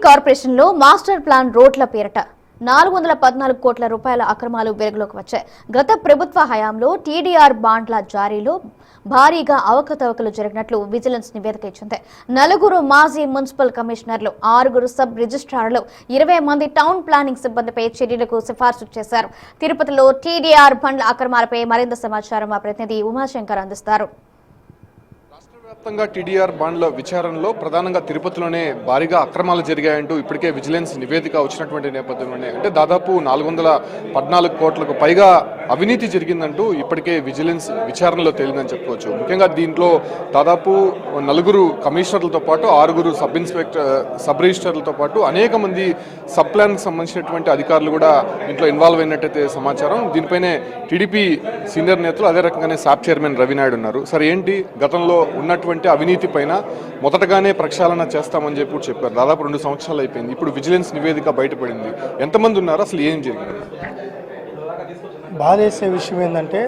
Corporation లో master plan రోడ్ల పేరిట 414 కోట్ల రూపాయల అక్రమాలు వెలుగులోకి వచ్చాయి. గత ప్రభుత్వ హయాంలో టీడీఆర్ బాండ్ల జారీలో భారీగా అవకతవకలు జరిగినట్లు విజిలెన్స్ నివేదిక ఇచ్చింది. 4 మాజీ మున్సిపల్ కమిషనర్లు, 6 సబ్ రిజిస్ట్రార్లు, 20 మంది టౌన్ ప్లానింగ్ సిబ్బందిపై చర్యలకు సిఫార్సు చేశారు. తిరుపతిలో టీడీఆర్ బాండ్ల అక్రమాలపై మరింత సమాచారం మా ప్రతినిధి ఉమాశంకర్ అందిస్తారు. వ్యాప్తంగా టీడీఆర్ బాండ్ల విచారణలో ప్రధానంగా తిరుపతిలోనే భారీగా అక్రమాలు జరిగాయంటూ ఇప్పటికే విజిలెన్స్ నివేదిక వచ్చినటువంటి నేపథ్యంలోనే అంటే దాదాపు 414 కోట్లకు పైగా అవినీతి జరిగిందంటూ ఇప్పటికే విజిలెన్స్ విచారణలో తేలిందని చెప్పుకోవచ్చు. ముఖ్యంగా దీంట్లో దాదాపు 4 కమిషనర్లతో పాటు 6 సబ్ రిజిస్టర్లతో పాటు అనేక మంది సబ్ ప్లాన్కి సంబంధించినటువంటి అధికారులు కూడా దీంట్లో ఇన్వాల్వ్ అయినట్టయితే సమాచారం. దీనిపైనే టీడీపీ సీనియర్ నేతలు, అదే రకంగానే సాప్ చైర్మన్ రవినాయుడు ఉన్నారు. సరే ఏంటి గతంలో ఉన్నటువంటి అవినీతి పైన మొదటగానే ప్రక్షాళన చేస్తామని చెప్పారు. దాదాపు 2 సంవత్సరాలు అయిపోయింది. ఇప్పుడు విజిలెన్స్ నివేదిక బయటపడింది. ఎంతమంది ఉన్నారు, అసలు ఏం జరిగింది? బాధేసే విషయం ఏంటంటే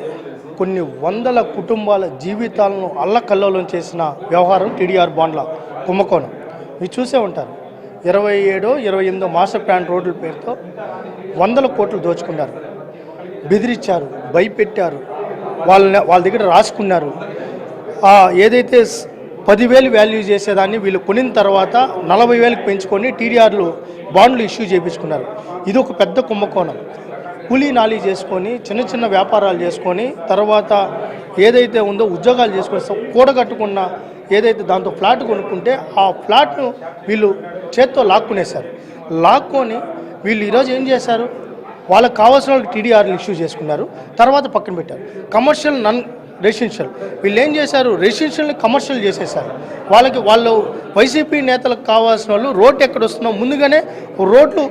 కొన్ని వందల కుటుంబాల జీవితాలను అల్లకల్లోలం చేసిన వ్యవహారం టీడీఆర్ బాండ్ల కుంభకోణం. మీరు చూసే ఉంటారు. 27, 28 మాస్టర్ ప్లాన్ రోడ్ల పేరుతో 100 కోట్లు దోచుకున్నారు, బెదిరించారు, భయపెట్టారు, వాళ్ళ దగ్గర రాసుకున్నారు. ఏదైతే 10,000 వాల్యూ చేసేదాన్ని వీళ్ళు కొనిన తర్వాత 40,000కి పెంచుకొని టీడీఆర్లు బాండ్లు ఇష్యూ చేయించుకున్నారు. ఇది ఒక పెద్ద కుంభకోణం. కూలీ నాలీ చేసుకొని చిన్న చిన్న వ్యాపారాలు చేసుకొని తర్వాత ఏదైతే ఉందో ఉద్యోగాలు చేసుకొని కూడగట్టుకున్న ఏదైతే దాంతో ఫ్లాట్ కొనుక్కుంటే ఆ ఫ్లాట్ను వీళ్ళు చేత్తో లాక్కునేశారు. లాక్కొని వీళ్ళు ఈరోజు ఏం చేశారు, వాళ్ళకి కావాల్సిన వాళ్ళకి టీడీఆర్లు ఇష్యూ చేసుకున్నారు, తర్వాత పక్కన పెట్టారు. కమర్షియల్ నన్ రెసిడెన్షియల్ వీళ్ళు ఏం చేశారు, రెసిడెన్షియల్ని కమర్షియల్ చేసేసారు. వాళ్ళు వైసీపీ నేతలకు కావాల్సిన వాళ్ళు రోడ్డు ఎక్కడ వస్తుందో ముందుగానే రోడ్లు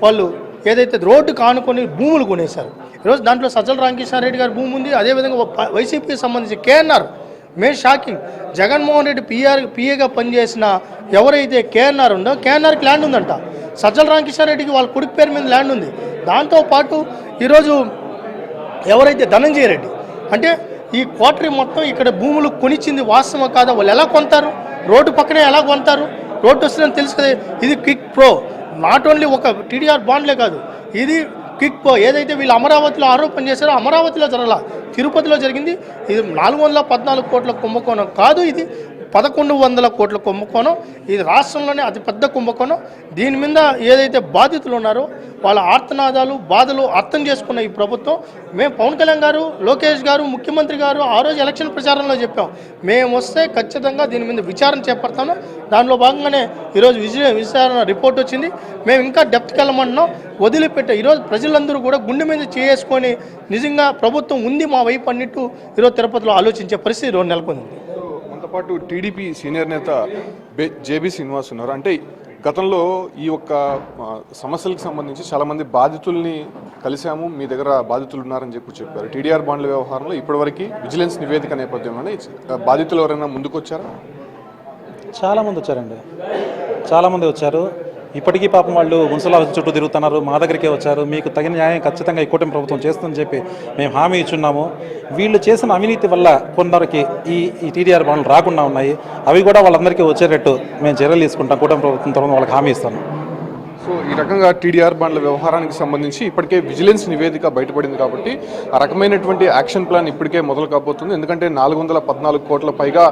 వాళ్ళు ఏదైతే రోడ్డు కానుకొని భూములు కొనేశారు. ఈరోజు దాంట్లో సజ్జల రామకృష్ణారెడ్డి గారి భూమి ఉంది, అదేవిధంగా వైసీపీకి సంబంధించి కేఎన్ఆర్. మేము షాకింగ్, జగన్మోహన్ రెడ్డి పిఏగా పనిచేసిన ఎవరైతే కేఎన్ఆర్ ఉందో కేఎన్ఆర్కి ల్యాండ్ ఉందంట. సజ్జల రామకృష్ణారెడ్డికి వాళ్ళ కొడుకు పేరు మీద ల్యాండ్ ఉంది. దాంతోపాటు ఈరోజు ఎవరైతే ధనంజయ రెడ్డి అంటే ఈ క్వార్టరీ మొత్తం ఇక్కడ భూములు కొనిచ్చింది వాస్తవం కాదా, వాళ్ళు ఎలా కొంటారు, రోడ్డు పక్కనే ఎలా కొంటారు, రోడ్డు వస్తుందని తెలుసు కదా. ఇది క్విక్ ప్రో, నాట్ ఓన్లీ ఒక టీడీఆర్ బాండ్లే కాదు, ఇది క్విక్ ప్రో. ఏదైతే వీళ్ళు అమరావతిలో ఆరోపణ చేశారో అమరావతిలో జరగల, తిరుపతిలో జరిగింది. ఇది 414 కోట్ల కుంభకోణం కాదు, ఇది 1100 కోట్ల కుంభకోణం. ఇది రాష్ట్రంలోనే అతిపెద్ద కుంభకోణం. దీని మీద ఏదైతే బాధితులు ఉన్నారో వాళ్ళ ఆర్తనాదాలు, బాధలు అర్థం చేసుకున్న ఈ ప్రభుత్వం. మేము పవన్ కళ్యాణ్ గారు, లోకేష్ గారు, ముఖ్యమంత్రి గారు ఆ రోజు ఎలక్షన్ ప్రచారంలో చెప్పాం, మేము వస్తే ఖచ్చితంగా దీని మీద విచారణ చేపడతాము. దానిలో భాగంగానే ఈరోజు విచారణ రిపోర్ట్ వచ్చింది. మేము ఇంకా డెప్త్కి వెళ్ళమంటున్నాం, వదిలిపెట్టే. ఈరోజు ప్రజలందరూ కూడా గుండె మీద చేసుకొని నిజంగా ప్రభుత్వం ఉంది మా వైపు అన్నిట్టు ఈరోజు తిరుపతిలో ఆలోచించే పరిస్థితి ఈరోజు నెలకొంది. పాటు టీడీపీ సీనియర్ నేత జేబీ శ్రీనివాస్ ఉన్నారు. అంటే గతంలో ఈ యొక్క సమస్యలకు సంబంధించి చాలామంది బాధితుల్ని కలిశాము, మీ దగ్గర బాధితులు ఉన్నారని చెప్పారు. టీడీఆర్ బాండ్ల వ్యవహారంలో ఇప్పటివరకు విజిలెన్స్ నివేదిక నేపథ్యంలోనే బాధితులు ఎవరైనా ముందుకు వచ్చారా? చాలామంది వచ్చారండి, చాలామంది వచ్చారు. ఇప్పటికీ పాపం వాళ్ళు మున్సిపల్ ఆఫీస్ చుట్టూ తిరుగుతున్నారు, మా దగ్గరికే వచ్చారు. మీకు తగిన న్యాయం ఖచ్చితంగా ఈ కూటమి ప్రభుత్వం చేస్తుందని చెప్పి మేము హామీ ఇచ్చున్నాము. వీళ్ళు చేసిన అవినీతి వల్ల కొందరికి ఈ టీడీఆర్ బాండ్లు రాకుండా ఉన్నాయి. అవి కూడా వాళ్ళందరికీ వచ్చేటట్టు మేము చర్యలు తీసుకుంటాం. కూటమి ప్రభుత్వం తరఫున వాళ్ళకి హామీ ఇస్తాను. సో ఈ రకంగా టీడీఆర్ బాండ్ల వ్యవహారానికి సంబంధించి ఇప్పటికే విజిలెన్స్ నివేదిక బయటపడింది కాబట్టి ఆ రకమైనటువంటి యాక్షన్ ప్లాన్ ఇప్పటికే మొదలు కాబోతుంది. ఎందుకంటే 414 కోట్ల పైగా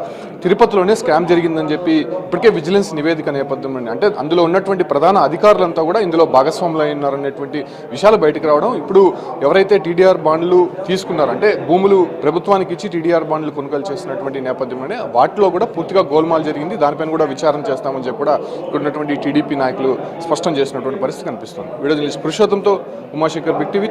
తిరుపతిలోనే స్కామ్ జరిగిందని చెప్పి ఇప్పటికే విజిలెన్స్ నివేదిక నేపథ్యంలో అంటే అందులో ఉన్నటువంటి ప్రధాన అధికారులంతా కూడా ఇందులో భాగస్వాములు అయినారనేటువంటి విషయాలు బయటకు రావడం. ఇప్పుడు ఎవరైతే టీడీఆర్ బాండ్లు తీసుకున్నారంటే భూములు ప్రభుత్వానికి ఇచ్చి టీడీఆర్ బాండ్లు కొనుగోలు చేసినటువంటి నేపథ్యంలోనే వాటిలో కూడా పూర్తిగా గోల్మాల్ జరిగింది. దానిపైన కూడా విచారణ చేస్తామని చెప్పి కూడా ఇక్కడ ఉన్నటువంటి టీడీపీ నాయకులు స్పష్టం చేసినటువంటి పరిస్థితి కనిపిస్తుంది. వీడియో జర్నలిస్ట్ పురుషోత్తంతో ఉమాశంకర్, బిగ్ టీవీ.